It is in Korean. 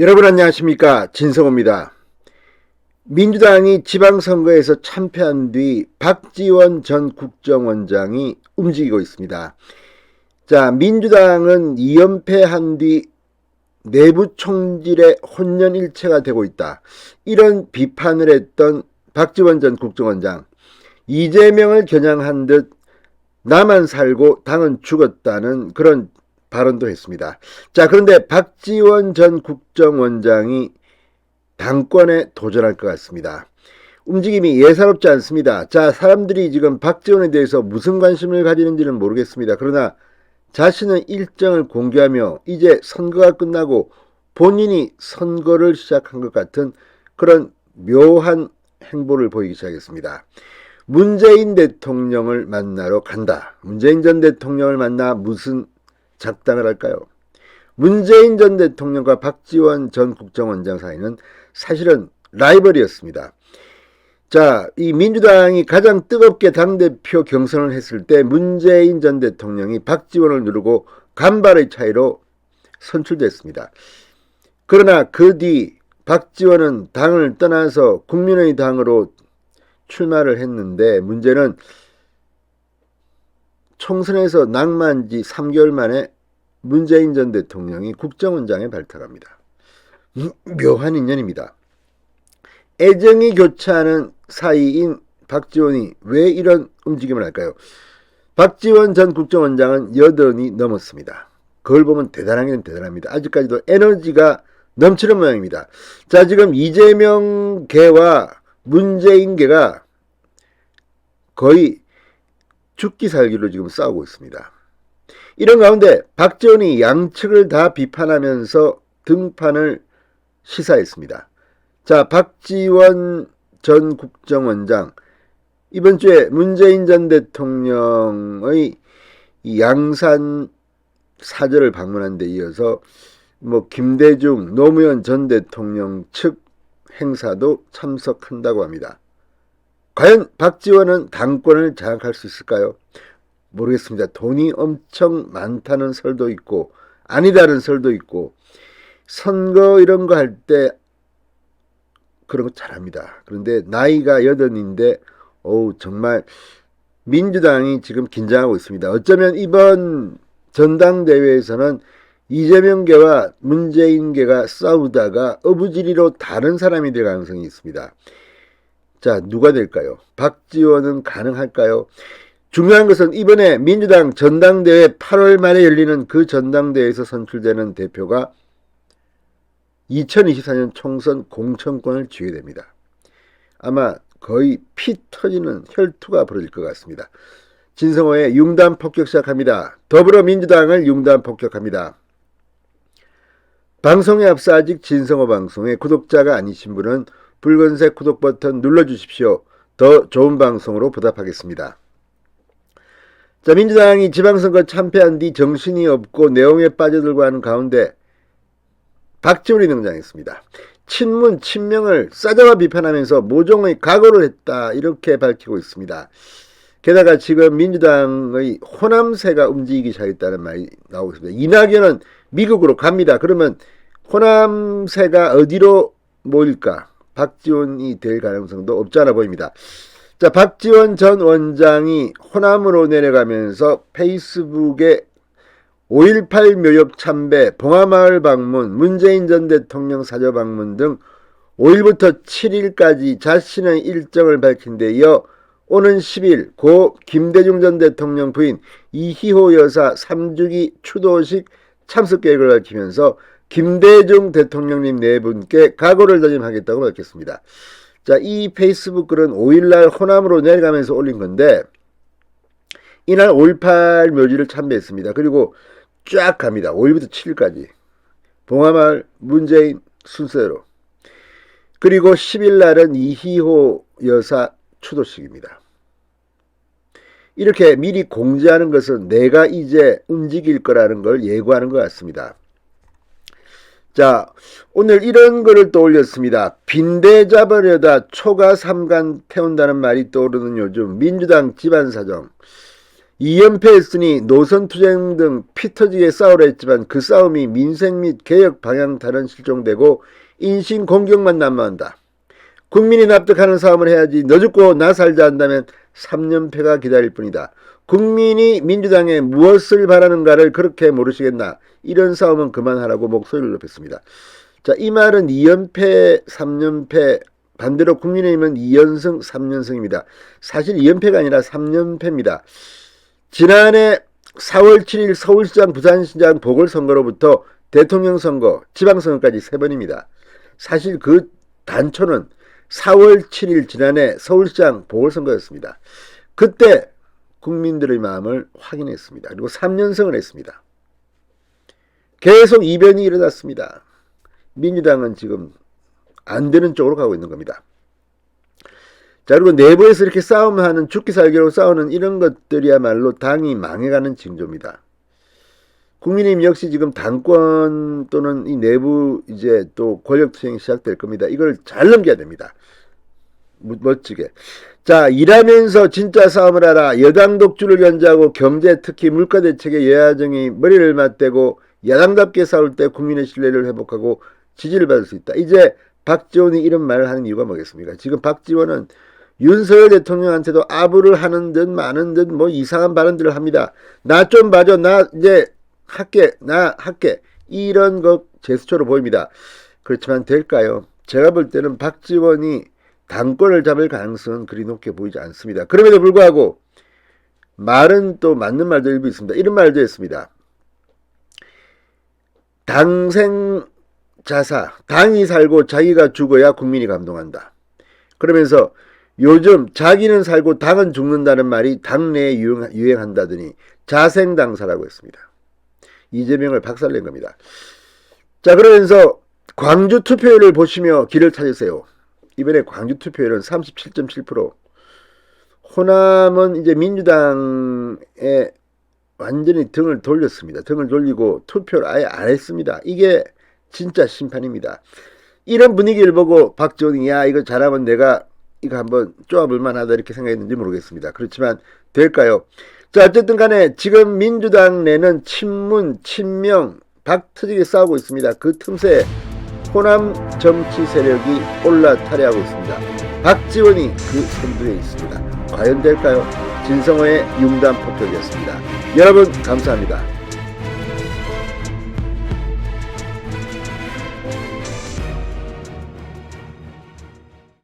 여러분 안녕하십니까, 진성호입니다. 민주당이 지방선거에서 참패한 뒤 박지원 전 국정원장이 움직이고 있습니다. 자, 민주당은 2연패한 뒤 내부 총질의 혼연일체가 되고 있다, 이런 비판을 했던 박지원 전 국정원장, 이재명을 겨냥한 듯 나만 살고 당은 죽었다는 그런 발언도 했습니다. 자, 그런데 박지원 전 국정원장이 당권에 도전할 것 같습니다. 움직임이 예사롭지 않습니다. 자, 사람들이 지금 박지원에 대해서 무슨 관심을 가지는지는 모르겠습니다. 그러나 자신은 일정을 공개하며 이제 선거가 끝나고 본인이 선거를 시작한 것 같은 그런 묘한 행보를 보이기 시작했습니다. 문재인 대통령을 만나러 간다. 문재인 전 대통령을 만나 무슨 작당을 할까요? 문재인 전 대통령과 박지원 전 국정원장 사이는 사실은 라이벌이었습니다. 자, 이 민주당이 가장 뜨겁게 당대표 경선을 했을 때 문재인 전 대통령이 박지원을 누르고 간발의 차이로 선출됐습니다. 그러나 그 뒤 박지원은 당을 떠나서 국민의 당으로 출마를 했는데, 문제는 총선에서 낙마한 지 3개월 만에 문재인 전 대통령이 국정원장에 발탁합니다. 묘한 인연입니다. 애정이 교차하는 사이인 박지원이 왜 이런 움직임을 할까요? 박지원 전 국정원장은 80이 넘었습니다. 그걸 보면 대단하긴 대단합니다. 아직까지도 에너지가 넘치는 모양입니다. 자, 지금 이재명 계와 문재인 계가 거의 죽기 살기로 지금 싸우고 있습니다. 이런 가운데 박지원이 양측을 다 비판하면서 등판을 시사했습니다. 자, 박지원 전 국정원장, 이번 주에 문재인 전 대통령의 양산 사저를 방문한 데 이어서 김대중 노무현 전 대통령 측 행사도 참석한다고 합니다. 과연 박지원은 당권을 장악할 수 있을까요? 모르겠습니다. 돈이 엄청 많다는 설도 있고 아니다는 설도 있고, 선거 이런 거 할 때 그런 거 잘합니다. 그런데 나이가 80인데 정말 민주당이 지금 긴장하고 있습니다. 어쩌면 이번 전당대회에서는 이재명계와 문재인계가 싸우다가 어부지리로 다른 사람이 될 가능성이 있습니다. 자, 누가 될까요? 박지원은 가능할까요? 중요한 것은 이번에 민주당 전당대회 8월 말에 열리는 그 전당대회에서 선출되는 대표가 2024년 총선 공천권을 쥐게 됩니다. 아마 거의 피 터지는 혈투가 벌어질 것 같습니다. 진성호의 융단 폭격 시작합니다. 더불어민주당을 융단 폭격합니다. 방송에 앞서 아직 진성호 방송의 구독자가 아니신 분은 붉은색 구독 버튼 눌러주십시오. 더 좋은 방송으로 보답하겠습니다. 자, 민주당이 지방선거 참패한 뒤 정신이 없고 내용에 빠져들고 하는 가운데 박지원이 등장했습니다. 친문, 친명을 싸잡아 비판하면서 모종의 각오를 했다, 이렇게 밝히고 있습니다. 게다가 지금 민주당의 호남세가 움직이기 시작했다는 말이 나오고 있습니다. 이낙연은 미국으로 갑니다. 그러면 호남세가 어디로 모일까? 박지원이 될 가능성도 없지 않아 보입니다. 자, 박지원 전 원장이 호남으로 내려가면서 페이스북에 5.18 묘역 참배, 봉하마을 방문, 문재인 전 대통령 사저 방문 등 5일부터 7일까지 자신의 일정을 밝힌 데 이어 오는 10일 고 김대중 전 대통령 부인 이희호 여사 3주기 추도식 참석 계획을 밝히면서 김대중 대통령님 네 분께 각오를 다짐하겠다고 밝혔습니다. 자, 이 페이스북 글은 5일날 호남으로 내려가면서 올린 건데, 이날 5.18 묘지를 참배했습니다. 그리고 쫙 갑니다. 5일부터 7일까지 봉하마을 문재인 순서대로. 그리고 10일날은 이희호 여사 추도식입니다. 이렇게 미리 공지하는 것은 내가 이제 움직일 거라는 걸 예고하는 것 같습니다. 자, 오늘 이런 거를 또 올렸습니다. 빈대 잡으려다 초가 삼간 태운다는 말이 떠오르는 요즘 민주당 집안사정. 2연패 했으니 노선투쟁 등 피터지게 싸우려 했지만 그 싸움이 민생 및 개혁 방향 다른 실종되고 인신 공격만 난무한다. 국민이 납득하는 싸움을 해야지 너 죽고 나 살자 한다면 3연패가 기다릴 뿐이다. 국민이 민주당에 무엇을 바라는가를 그렇게 모르시겠나. 이런 싸움은 그만하라고 목소리를 높였습니다. 자, 이 말은 2연패, 3연패, 반대로 국민의힘은 2연승, 3연승입니다. 사실 2연패가 아니라 3연패입니다. 지난해 4월 7일 서울시장, 부산시장 보궐선거로부터 대통령 선거, 지방선거까지 3번입니다. 사실 그 단초는 4월 7일 지난해 서울시장 보궐선거였습니다. 그때 국민들의 마음을 확인했습니다. 그리고 3연승을 했습니다. 계속 이변이 일어났습니다. 민주당은 지금 안 되는 쪽으로 가고 있는 겁니다. 자, 그리고 내부에서 이렇게 싸움하는, 죽기 살기로 싸우는 이런 것들이야말로 당이 망해가는 징조입니다. 국민의힘 역시 지금 당권 또는 이 내부 이제 또 권력투쟁이 시작될 겁니다. 이걸 잘 넘겨야 됩니다. 멋지게. 자, 일하면서 진짜 싸움을 하라. 여당 독주를 견제하고 경제, 특히 물가 대책에 여야정이 머리를 맞대고 야당답게 싸울 때 국민의 신뢰를 회복하고 지지를 받을 수 있다. 이제 박지원이 이런 말을 하는 이유가 뭐겠습니까? 지금 박지원은 윤석열 대통령한테도 아부를 하는 듯 마는 듯 뭐 이상한 발언들을 합니다. 나 좀 봐줘. 나 이제 할게. 나 할게. 이런 것 제스처로 보입니다. 그렇지만 될까요? 제가 볼 때는 박지원이 당권을 잡을 가능성은 그리 높게 보이지 않습니다. 그럼에도 불구하고 말은 또 맞는 말도 일부 있습니다. 이런 말도 했습니다. 당생자사, 당이 살고 자기가 죽어야 국민이 감동한다. 그러면서 요즘 자기는 살고 당은 죽는다는 말이 당내에 유행한다더니 자생당사라고 했습니다. 이재명을 박살낸 겁니다. 자, 그러면서 광주 투표율을 보시며 길을 찾으세요. 이번에 광주 투표율은 37.7%. 호남은 이제 민주당에 완전히 등을 돌렸습니다. 등을 돌리고 투표를 아예 안 했습니다. 이게 진짜 심판입니다. 이런 분위기를 보고 박지원이 야 이거 잘하면 내가 이거 한번 쪼아볼 만하다 이렇게 생각했는지 모르겠습니다. 그렇지만 될까요? 자, 어쨌든 간에 지금 민주당 내는 친문, 친명 박터지게 싸우고 있습니다. 그 틈새 호남 정치 세력이 올라타려하고 있습니다. 박지원이 그 선두에 있습니다. 과연 될까요? 진성호의 융단 폭격이었습니다. 여러분 감사합니다.